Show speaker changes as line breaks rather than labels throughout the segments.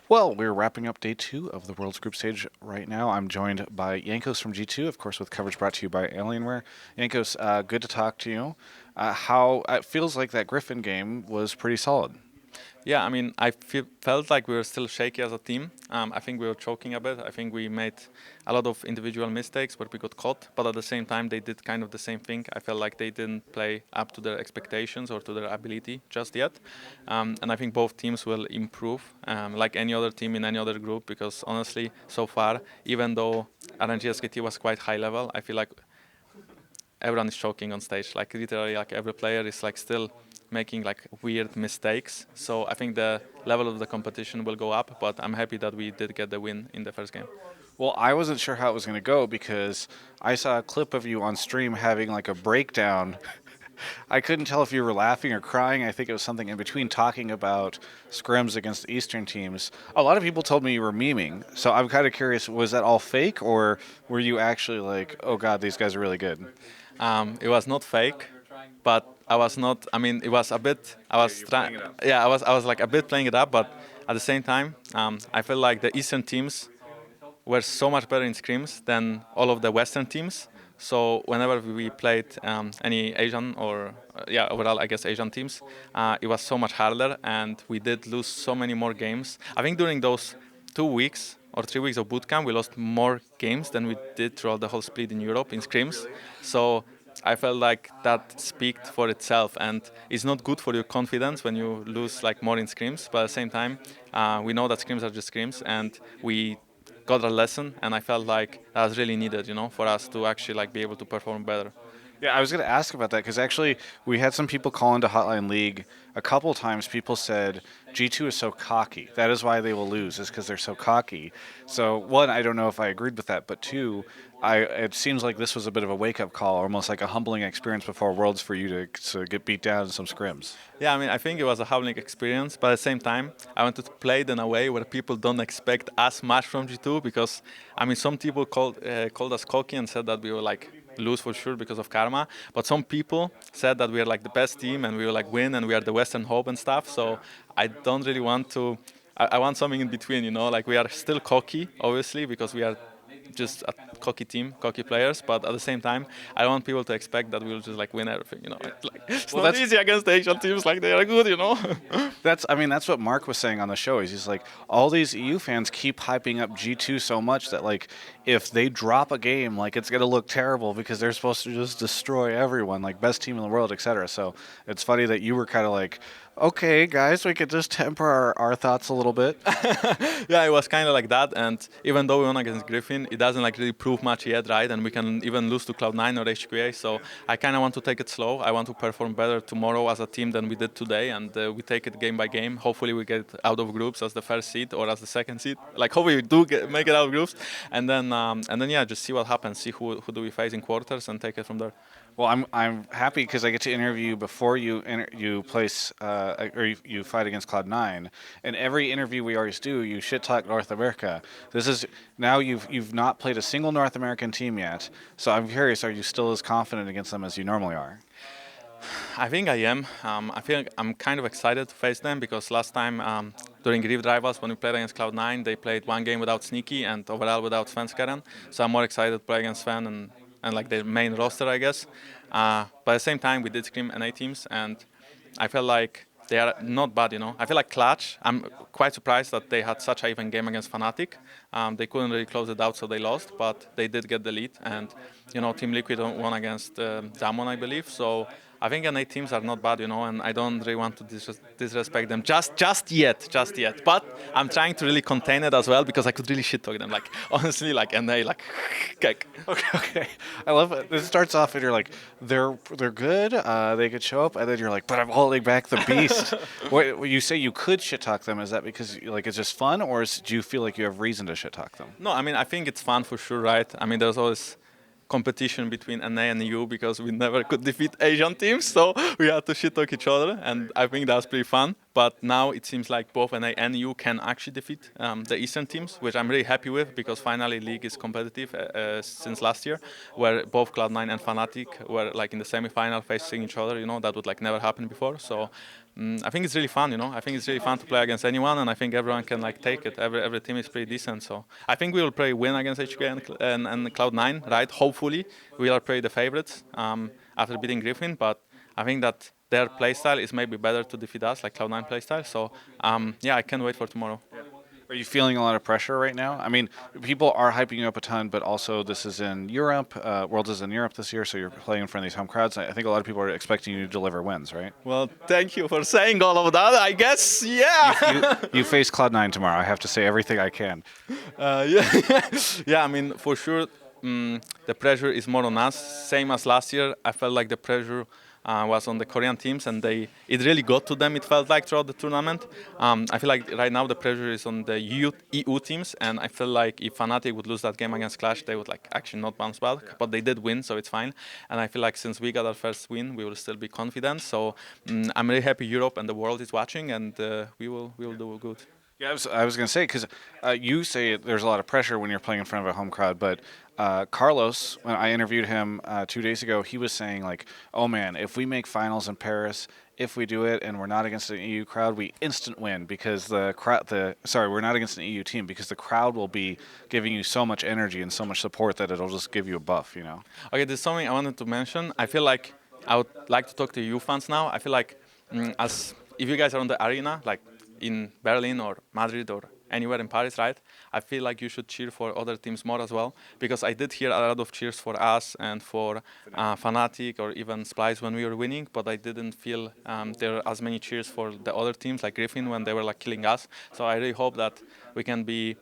Well, we're wrapping up day two of the World's Group Stage right now. I'm joined by Jankos from G2, of course, with coverage brought to you by Alienware. Jankos, good to talk to you. How it feels like that Griffin game was pretty solid.
Yeah, I mean, felt like we were still shaky as a team. I think we were choking a bit. I think we made a lot of individual mistakes where we got caught, but at the same time, they did kind of the same thing. I felt like they didn't play up to their expectations or to their ability just yet. And I think both teams will improve, like any other team in any other group, because honestly, so far, even though RNG SKT was quite high level, I feel like everyone is choking on stage. Like literally, like every player is like still making like weird mistakes. So I think the level of the competition will go up. But I'm happy that we did get the win in the first game.
Well, I wasn't sure how it was going to go because I saw a clip of you on stream having like a breakdown. I couldn't tell if you were laughing or crying. I think it was something in between talking about scrims against Eastern teams. A lot of people told me you were memeing. So I'm kind of curious, was that all fake or were you actually like, oh God, these guys are really good?
It was not fake, but I was not. I mean, it was a bit. I was trying. Yeah, I was like a bit playing it up, but at the same time, I feel like the Eastern teams were so much better in scrims than all of the Western teams. So whenever we played any Asian or yeah, overall I guess Asian teams, it was so much harder, and we did lose so many more games. I think during those 2 weeks or 3 weeks of bootcamp, we lost more games than we did throughout the whole split in Europe in scrims. So I felt like that speaked for itself, and it's not good for your confidence when you lose like more in scrims. But at the same time, we know that scrims are just scrims, and we got a lesson, and I felt like that was really needed, for us to actually like be able to perform better.
Yeah, I was going to ask about that because actually we had some people call into Hotline League a couple times. People said G2 is so cocky. That is why they will lose, is because they're so cocky. So one, I don't know if I agreed with that, but two, it seems like this was a bit of a wake up call, almost like a humbling experience before Worlds for you to get beat down in some scrims.
Yeah, I mean, I think it was a humbling experience, but at the same time, I wanted to play it in a way where people don't expect as much from G2 because, I mean, some people called us cocky and said that we were like lose for sure because of karma, but some people said that we are like the best team and we will like win and we are the Western hope and stuff. So I don't really want to. I want something in between, like we are still cocky, obviously, because we are just a cocky team, cocky players, but at the same time, I don't want people to expect that we'll just like win everything. Like it's
Well,
not
that's
easy against the Asian teams. Like they are good.
I mean, that's what Mark was saying on the show. He's like, all these EU fans keep hyping up G2 so much that like, if they drop a game, like it's gonna look terrible because they're supposed to just destroy everyone, like best team in the world, etc. So it's funny that you were kind of like, okay, guys, we could just temper our thoughts a little bit.
Yeah, it was kind of like that. And even though we won against Griffin, it doesn't like really prove much yet, right? And we can even lose to Cloud9 or HQA. So I kind of want to take it slow. I want to perform better tomorrow as a team than we did today, and we take it game by game. Hopefully, we get out of groups as the first seed or as the second seed. Like hopefully we do make it out of groups, and then yeah, just see what happens. See who do we face in quarters and take it from there.
Well, I'm happy because I get to interview you before you place or you fight against Cloud9. And every interview we always do, you shit talk North America. This is now you've not played a single North American team yet. So I'm curious, are you still as confident against them as you normally are?
I think I am. I feel like I'm kind of excited to face them because last time during Rift Rivals when we played against Cloud9, they played one game without Sneaky and overall without Svenskeren. So I'm more excited to play against Sven and like their main roster, I guess. But at the same time, we did scrim NA teams, and I felt like they are not bad. I feel like Clutch, I'm quite surprised that they had such an even game against Fnatic. They couldn't really close it out, so they lost, but they did get the lead. And, Team Liquid won against Damwon, I believe. So I think NA teams are not bad, and I don't really want to disrespect them just yet. But I'm trying to really contain it as well because I could really shit talk them. Like, honestly, like NA, like, cake.
Okay. I love it. This starts off and you're like, they're good. They could show up, and then you're like, but I'm holding back the beast. What you say you could shit talk them? Is that because like it's just fun, or do you feel like you have reason to shit talk them?
No, I mean, I think it's fun for sure, right? I mean, there's always competition between NA and EU because we never could defeat Asian teams, so we had to shit talk each other, and I think that was pretty fun. But now it seems like both NA and EU can actually defeat the Eastern teams, which I'm really happy with because finally League is competitive since last year, where both Cloud9 and Fnatic were like in the semi-final facing each other. That would like never happen before. So I think it's really fun, I think it's really fun to play against anyone, and I think everyone can like take it. Every team is pretty decent, so I think we will probably win against HK and Cloud9, right? Hopefully, we are probably the favorites after beating Griffin, but I think that their playstyle is maybe better to defeat us, like Cloud9 playstyle. So yeah, I can't wait for tomorrow.
Are you feeling a lot of pressure right now? I mean, people are hyping you up a ton, but also this is in Europe. Worlds is in Europe this year, so you're playing in front of these home crowds. I think a lot of people are expecting you to deliver wins, right?
Well, thank you for saying all of that. I guess, yeah.
You face Cloud9 tomorrow. I have to say everything I can.
Yeah, yeah. I mean, for sure, the pressure is more on us. Same as last year, I felt like the pressure was on the Korean teams, and it really got to them. It felt like throughout the tournament. I feel like right now the pressure is on the EU teams, and I feel like if Fnatic would lose that game against Clash, they would like actually not bounce back. But they did win, so it's fine. And I feel like since we got our first win, we will still be confident. So I'm really happy Europe and the world is watching, and we will do good.
Yeah, I was going to say, because you say there's a lot of pressure when you're playing in front of a home crowd, but Carlos, when I interviewed him 2 days ago, he was saying, like, oh man, if we make finals in Paris, if we do it and we're not against an EU crowd, we instant win because we're not against an EU team because the crowd will be giving you so much energy and so much support that it'll just give you a buff,
Okay, there's something I wanted to mention. I feel like I would like to talk to you fans now. I feel like if you guys are on the arena, like in Berlin or Madrid or anywhere in Paris, right? I feel like you should cheer for other teams more as well, because I did hear a lot of cheers for us and for Fnatic or even Splice when we were winning, but I didn't feel there were as many cheers for the other teams like Griffin when they were like killing us. So I really hope that we can be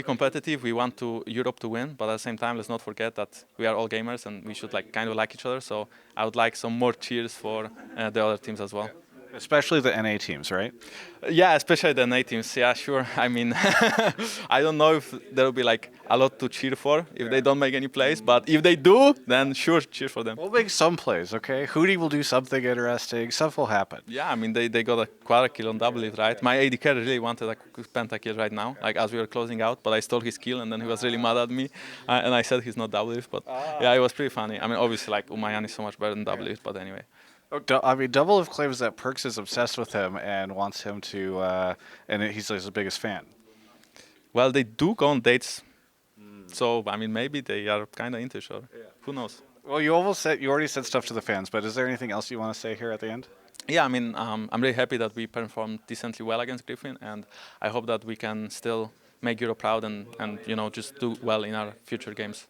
competitive. We want Europe to win, but at the same time, let's not forget that we are all gamers and we should like kind of like each other. So I would like some more cheers for the other teams as well.
Especially the NA teams, right?
Yeah, especially the NA teams. Yeah, sure. I mean, I don't know if there will be like a lot to cheer for if they don't make any plays, but if they do, then sure, cheer for them.
We'll make some plays, okay? Hootie will do something interesting. Stuff will happen.
Yeah, I mean, they got a quadra kill on double it, right? My AD carry really wanted a pentakill right now, like as we were closing out, but I stole his kill and then he was really mad at me, and I said he's not double it, but yeah, it was pretty funny. I mean, obviously, like Umayan is so much better than double it, but anyway.
I mean, Double Lift claims that Perks is obsessed with him and wants him to, and he's his biggest fan.
Well, they do go on dates, so I mean, maybe they are kind of into each other. Yeah. Who knows?
Well, you already said stuff to the fans, but is there anything else you want to say here at the end?
Yeah, I mean, I'm really happy that we performed decently well against Griffin, and I hope that we can still make Europe proud and just do well in our future games.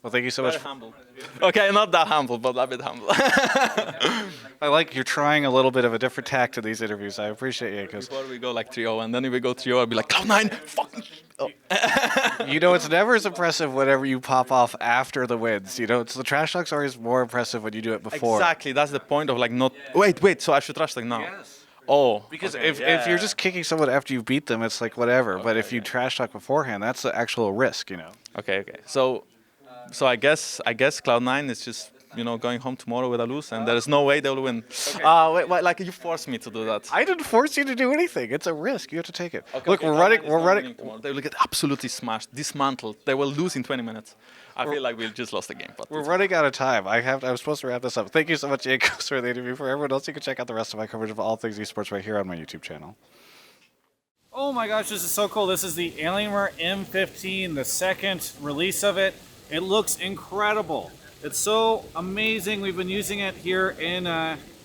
Well, thank you so much.
Humble. Okay, not that humble, but a bit humble.
I like you're trying a little bit of a different tact to these interviews. I appreciate it.
Before we go like 3-0, and then if we go 3-0, I'll be like, Cloud9, fucking. Oh.
It's never as impressive whenever you pop off after the wins. It's the trash talk's always more impressive when you do it before.
Exactly, that's the point of like not. Wait. So I should trash talk now.
Yes.
Oh.
Because if you're just kicking someone after you beat them, it's like whatever. Okay, but if you trash talk beforehand, that's the actual risk.
Okay. So I guess Cloud9 is just going home tomorrow with a lose, and there is no way they will win. Okay. Wait, like you forced me to do that.
I didn't force you to do anything. It's a risk. You have to take it.
Okay,
Look, we're running.
They will get absolutely smashed, dismantled. They will lose in 20 minutes. I feel like we just lost the game. But
we're running out of time. I'm supposed to wrap this up. Thank you so much, Jankos, for the interview. For everyone else, you can check out the rest of my coverage of all things esports right here on my YouTube channel. Oh my gosh, this is so cool. This is the Alienware M15, the second release of it. It looks incredible. It's so amazing. We've been using it here in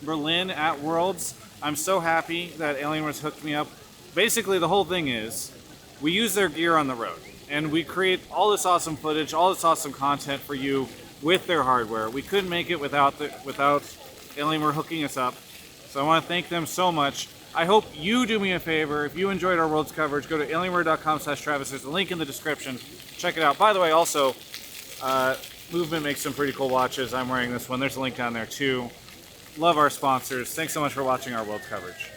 Berlin at Worlds. I'm so happy that Alienware's hooked me up. Basically, the whole thing is we use their gear on the road, and we create all this awesome footage, all this awesome content for you with their hardware. We couldn't make it without Alienware hooking us up. So I want to thank them so much. I hope you do me a favor. If you enjoyed our Worlds coverage, go to alienware.com/Travis. There's a link in the description. Check it out. By the way, also, Movement makes some pretty cool watches. I'm wearing this one. There's a link down there too. Love our sponsors. Thanks so much for watching our Worlds coverage.